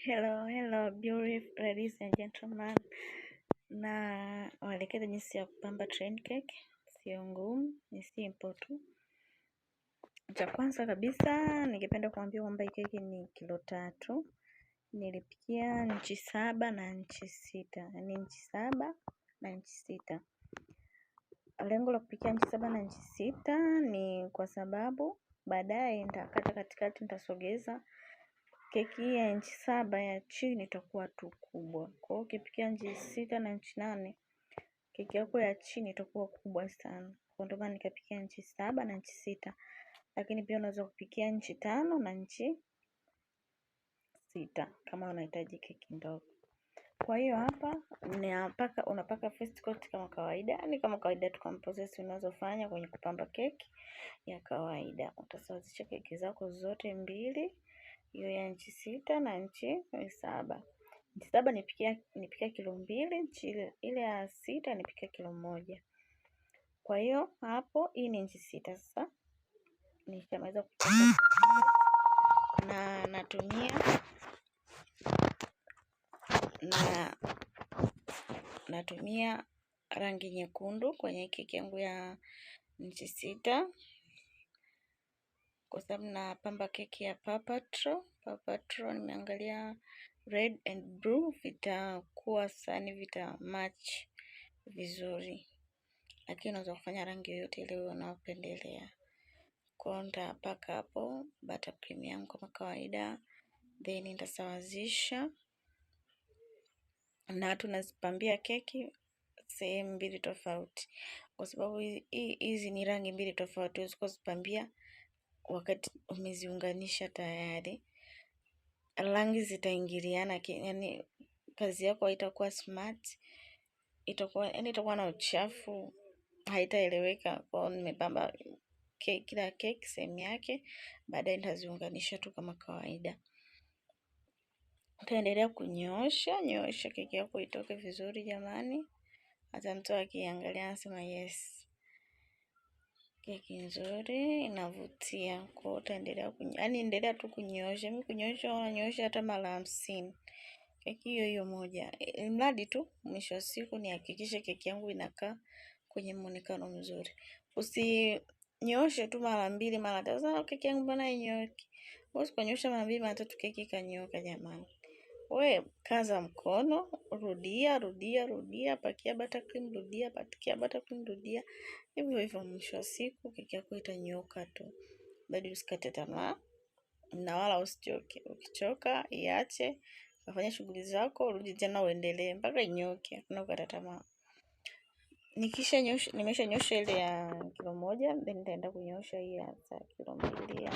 Hello beautiful ladies and gentlemen, na waelekeza jinsi ya kupamba train cake. Sio ngumu, ni simple tu. Cha kwanza kabisa ningependa kuambia kwamba hii keki ni kilo 3. Nilipikia nchi 7 na nchi 6, yaani nchi 7 na nchi 6. Lengo la kupikia nchi 7 na nchi 6 ni kwa sababu baadaye nitakata katikati, nitasogeza keki ya nchi 7 ya chini itakuwa tu kubwa. Kwa hiyo ukipikia nchi 6 na nchi 8, keki yako ya chini itakuwa kubwa sana. Kwa ndio maana nikapikia nchi 7 na nchi 6. Lakini pia unaweza kupikia nchi 5 na nchi 6 kama unahitaji keki ndogo. Kwa hiyo hapa unapaka first coat kama kawaida. Ni kama kawaida tu kama process unazofanya kwenye kupamba keki ya kawaida. Utasawazisha keki zako zote mbili, hiyo ya nchi 6 na nchi 7. Nchi 7 nipikia kilo 2, ile ya 6 nipikia kilo 1. Kwa hiyo hapo hii ni nchi 6 sasa. Nishamaliza kupaka na natumia rangi nyekundu kwenye keki yangu ya nchi 6 kwa sababu napamba keki ya papatro. Nimeangalia red and blue vitakuwa sana, vita match vizuri, lakini unaweza kufanya rangi yoyote ile unayopendelea. Kwa nitapaka hapo buttercream yangu kama kawaida, then nitasawazisha. Na tunazipambia keki sehemu mbili tofauti, kwa sababu hizi ni rangi mbili tofauti. Huwezi kuzipambia wakati umeziunganisha tayari, rangi zitaingiliana, yani kazi yako haitakuwa smart, itakuwa na uchafu, haitaeleweka. Kwa hiyo nimepamba kila keki sehemu yake, baadaye nitaziunganisha tu kama kawaida. Utaendelea kunyoosha keki yako itoke vizuri jamani. Hata mtu akiangalia anasema yes, keki nzuri inavutia. Kwa hiyo utaendelea endelea tu kunyoosha. Mimi unanyoosha hata mara 50. Keki hiyo moja. Mradi tu mwisho wa siku nihakikishe keki yangu inakaa kwenye muonekano mzuri. Usinyooshe tu mara 2 mara 3. Sasa keki yangu mbona hainyoki? Usinyoshe mara 2 mara 3 keki kanyoka jamani. We kaza mkono, rudia, pakia buttercream, rudia. Hivyo mwisho wa siku keki yako itanyoka tu. Bado usikate tamaa na wala usichoke. Ukichoka iache, kafanya shughuli zako, rudi tena uendelee mpaka inyoke. Hakuna kukata tamaa. Nimeshanyosha ile ya kilo 1, then nitaenda kunyosha hii ya kilo 2 ya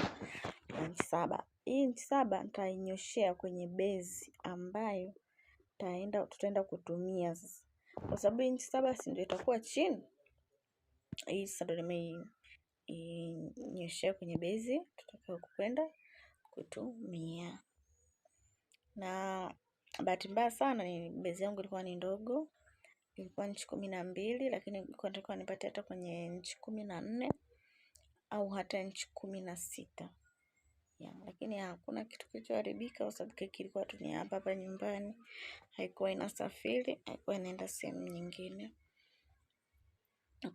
nchi 7. Hii nchi 7 nitainyoshea kwenye base ambayo tutaenda kutumia sasa. Kwa sababu hii nchi 7 si ndio itakuwa chini. Hii sasa ndio nimeinyoshea kwenye base tutakao kwenda kutumia. Na bahati mbaya sana ni base yangu ilikuwa ni ndogo. Ilikuwa nchi 12, lakini nilikuwa nataka nipate hata kwenye nchi 14 au hata nchi 16. Lakini hakuna kitu kilichoharibika kwa sababu keki ilikuwa tu ni hapa nyumbani. Haikuwa inasafiri, haikuwa inaenda sehemu nyingine.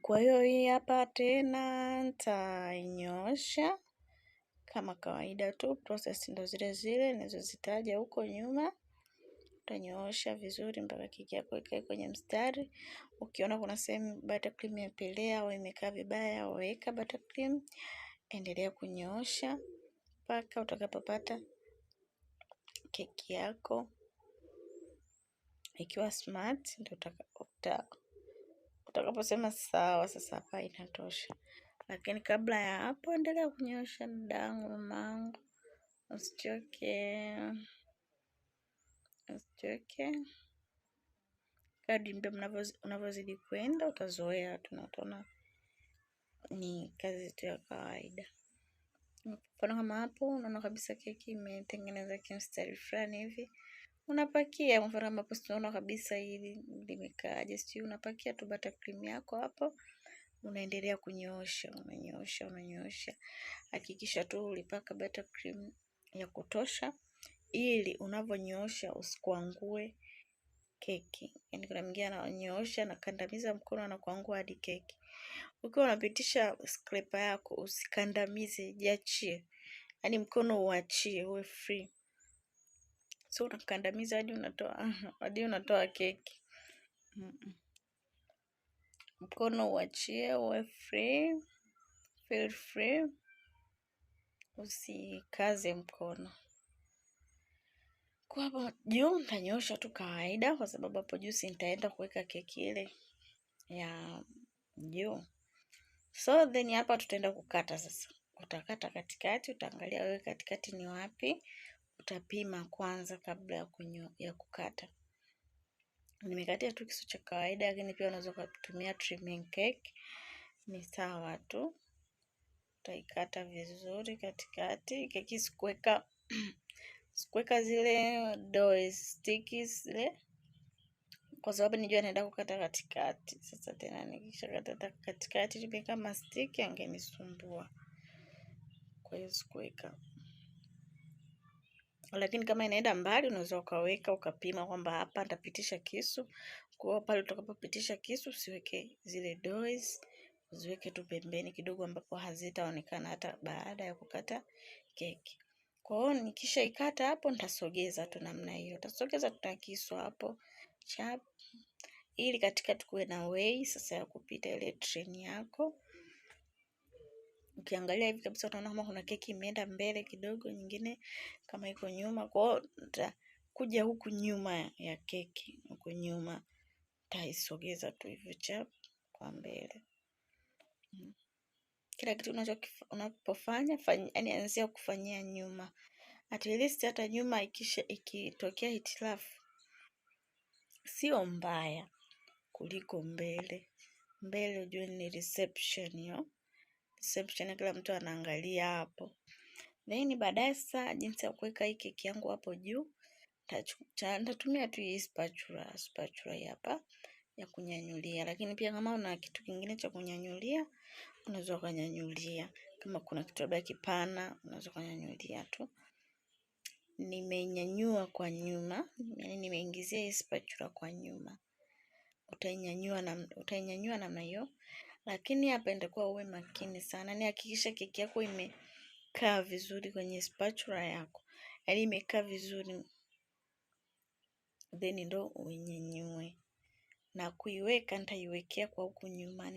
Kwa hiyo hii hapa tena nitainyoosha kama kawaida tu. Process ndo zile nilizozitaja huko nyuma. Utanyoosha vizuri mpaka keki yako ikae kwenye mstari. Ukiona kuna sehemu buttercream imepelea au imekaa vibaya, weka buttercream. Endelea kunyoosha mpaka utakapopata keki yako ikiwa smart. Ndio utakaposema sawa, sasa hapa inatosha. Lakini kabla ya hapo endelea kunyoosha dadangu, mamangu. Usichoke. Kadri unavyozidi kwenda utazoea, tunaona ni kazi tu ya kawaida. Mfano kama hapo unaona kabisa keki imetengeneza kimstari fulani hivi. Unapakia mfano kama hapo unaona kabisa hili limekaaje, sio? Unapakia tu buttercream yako hapo. Unaendelea kunyoosha. Hakikisha tu ulipaka buttercream ya kutosha ili unavyonyoosha usikuangue keki. Yaani kuna mwingine ananyoosha na kandamiza mkono na kuangua hadi keki. Ukiwa unapitisha scraper yako usikandamize, jiachie. Yaani mkono uachie, uwe free. So unakandamiza hadi unatoa keki. Mkono uachie, uwe free. Feel free. Usikaze mkono. Kwa hapo juu nitanyoosha tu kawaida kwa sababu hapo juu si nitaenda kuweka keki ile ya juu. So then hapa tutaenda kukata sasa. Utakata katikati, utaangalia wewe katikati ni wapi. Utapima kwanza kabla ya kukata. Nimekatia tu kisu cha kawaida, lakini pia unaweza kutumia trimming cake. Ni sawa tu. Utaikata vizuri katikati. Keki sikuweka zile dough stickies zile. Kwa sababu nijua naenda kukata katikati. Sasa tena nikishakata katikati niweke kama stick angenisumbua. Kwa hiyo sikuweka. Lakini kama inaenda mbali unaweza ukaweka ukapima kwamba hapa nitapitisha kisu. Kwa hiyo pale utakapopitisha kisu usiweke zile doughs, uziweke tu pembeni kidogo ambapo hazitaonekana hata baada ya kukata keki. Kwa hiyo nikishaikata hapo nitasogeza tu namna hiyo. Utasogeza tu kisu hapo chap ili katikati kuwe na way sasa ya kupita ile treni yako. Ukiangalia hivi kabisa utaona kama kuna keki imeenda mbele kidogo, nyingine kama iko nyuma. Kwa hiyo nitakuja huku nyuma ya keki, huku nyuma taisogeza tu hivyo chap kwa mbele. Kila kitu unapofanya yani anzia kufanyia nyuma. At least hata nyuma ikitokea hitilafu sio mbaya kuliko mbele. Mbele ujue ni reception hiyo. Reception kila mtu anaangalia hapo. Then baadaye sasa jinsi ya kuweka hii keki yangu hapo juu, nitatumia tu hii spatula hapa ya kunyanyulia, lakini pia kama una kitu kingine cha kunyanyulia unaweza kunyanyulia. Kama kuna kitu labda kipana unaweza kunyanyulia tu. Nimenyanyua kwa nyuma, yani nimeingizia hii spatula kwa nyuma. Utainyanyua namna hiyo. Lakini hapa nitakuwa uwe makini sana. Ni hakikisha keki yako imekaa vizuri kwenye spatula yako. Yaani imekaa vizuri. Then ndo uinyanyue. Na kuiweka nitaiwekea kwa huku nyuma.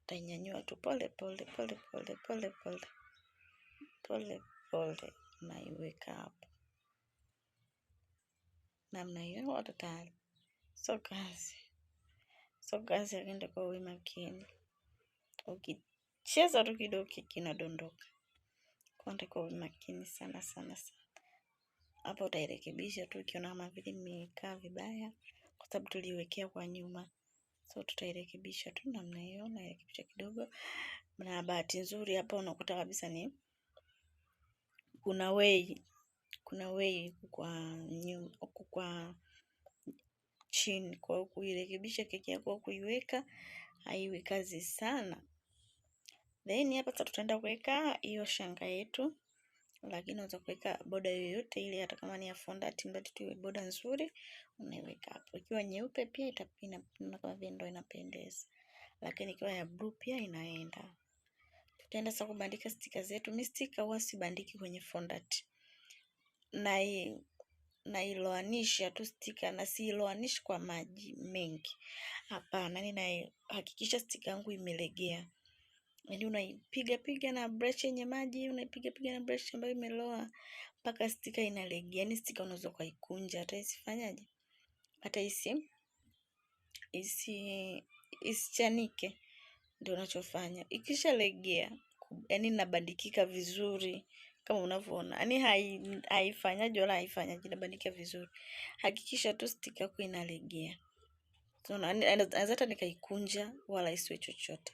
Utainyanyua tu pole pole. Naiweka hapo. Namna hiyo watatali. So kazi lakini nitakuwa uwe makini. Ukicheza tu kidogo keki inadondoka. Kwa nitakuwa uwe makini sana. Hapo utairekebisha tu ukiona kama vile imekaa vibaya kwa sababu tuliwekea kwa nyuma. So tutairekebisha tu namna hiyo, nairekebisha kidogo. Na bahati nzuri hapa unakuta kabisa ni kuna way kwa nyuma, kwa chini. Kwa kuirekebisha keki yako kuiweka haiwi kazi sana. Then hapa sasa tutaenda kuweka hiyo shanga yetu. Lakini unaweza kuweka boda yoyote ile hata kama ni ya fondant, mradi tu iwe boda nzuri unaiweka hapo. Ikiwa nyeupe pia itapina kama vile ndio inapendeza. Lakini ikiwa ya blue pia inaenda. Tutaenda sasa kubandika stika zetu. Mimi stika huwa sibandiki kwenye fondant. Nailoanisha tu stika na siiloanishi kwa maji mengi. Hapana, ninahakikisha stika yangu imelegea. Yaani unaipiga na brush yenye maji, unaipiga na brush ambayo imeloa mpaka stika inalegea. Yaani stika unaweza kuikunja hata isifanyaje? Hata isichanike. Ndio unachofanya. Ikishalegea, yaani inabandikika vizuri kama unavyoona. Yaani haifanyaje wala haifanyaje, inabandika vizuri. Hakikisha tu stika yako inalegea. So naweza hata nikaikunja wala isiwe chochote.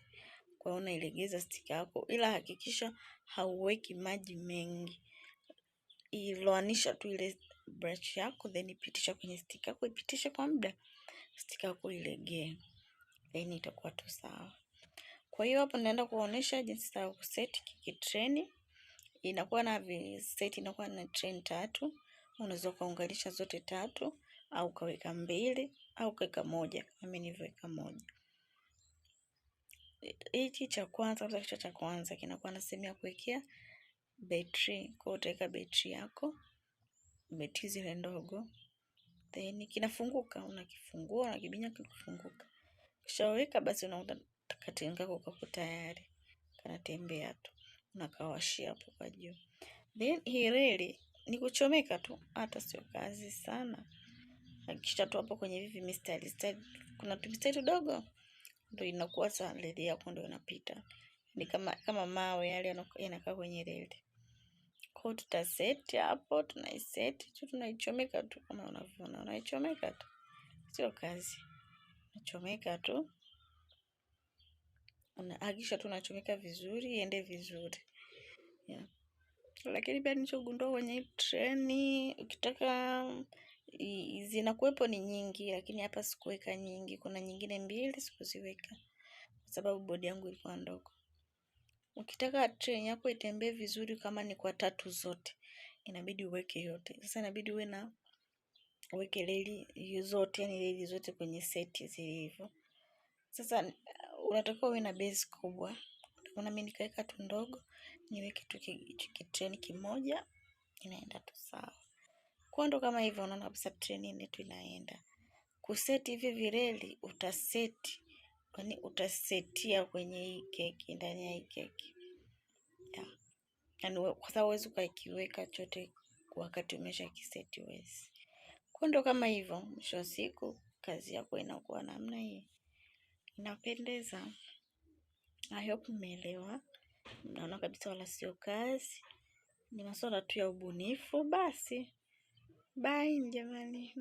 Kwa hiyo unailegeza stika yako, ila hakikisha hauweki maji mengi. Iloanisha tu ile brush yako, then ipitisha kwenye stika yako, ipitisha kwa muda stika yako ilegee. Then itakuwa tu sawa. Kwa hiyo hapo naenda kuonesha jinsi ya kuset keki treni inakuwa na set, inakuwa na train 3. Unaweza kuunganisha zote 3 au ukaweka 2 au ukaweka 1 kama nilivyoweka 1. Hiki cha kwanza, kichwa cha kwanza kinakuwa na sehemu ya kuwekea betri. Kwa utaweka betri yako, betri zile ndogo, then kinafunguka, unakifungua, unakibinya kifunguka. Ukishaweka basi unaona kateni kako kako tayari, kanatembea tu, unakawashia hapo kwa juu. Then hii reli ni kuchomeka tu, hata sio kazi sana. Hakikisha tu hapo kwenye hivi mistari, kuna tumistari tudogo, ndio inakuwa sasa reli yako ndio inapita. Ni kama mawe yale yanakaa kwenye reli. Kwa tutaseti hapo, tunaiseti tu, tunaichomeka tu kama unavyoona, unaichomeka tu. Sio kazi. Unachomeka tu. Unahakikisha tu unachomeka vizuri, iende vizuri. Yeah. Lakini pia nilichogundua kwenye treni, ukitaka zinakuwepo ni nyingi, lakini hapa sikuweka nyingi. Kuna nyingine 2 sikuziweka kwa sababu bodi yangu ilikuwa ndogo. Ukitaka treni yako itembee vizuri kama ni kwa 3 zote, inabidi uweke yote. Sasa inabidi uweke reli zote, yani reli zote kwenye seti zilivyo. Sasa unatakiwa uwe na base kubwa. Kuna mimi nikaweka tu ndogo, niweke tu treni kimoja, inaenda tu sawa. Kwa ndo kama hivyo unaona kabisa treni yetu inaenda. Kuseti hivi vireli utaseti, kwani utasetia kwenye hii keki, ndani ya hii keki. Yeah. Yani kwa sababu huwezi ukakiweka chote wakati umesha kiseti wezi. Kwa ndo kama hivyo, mwisho wa siku kazi yako inakuwa namna hii. Inapendeza. I hope mmeelewa. Mnaona kabisa wala sio kazi. Ni masuala tu ya ubunifu basi. Bye jamani.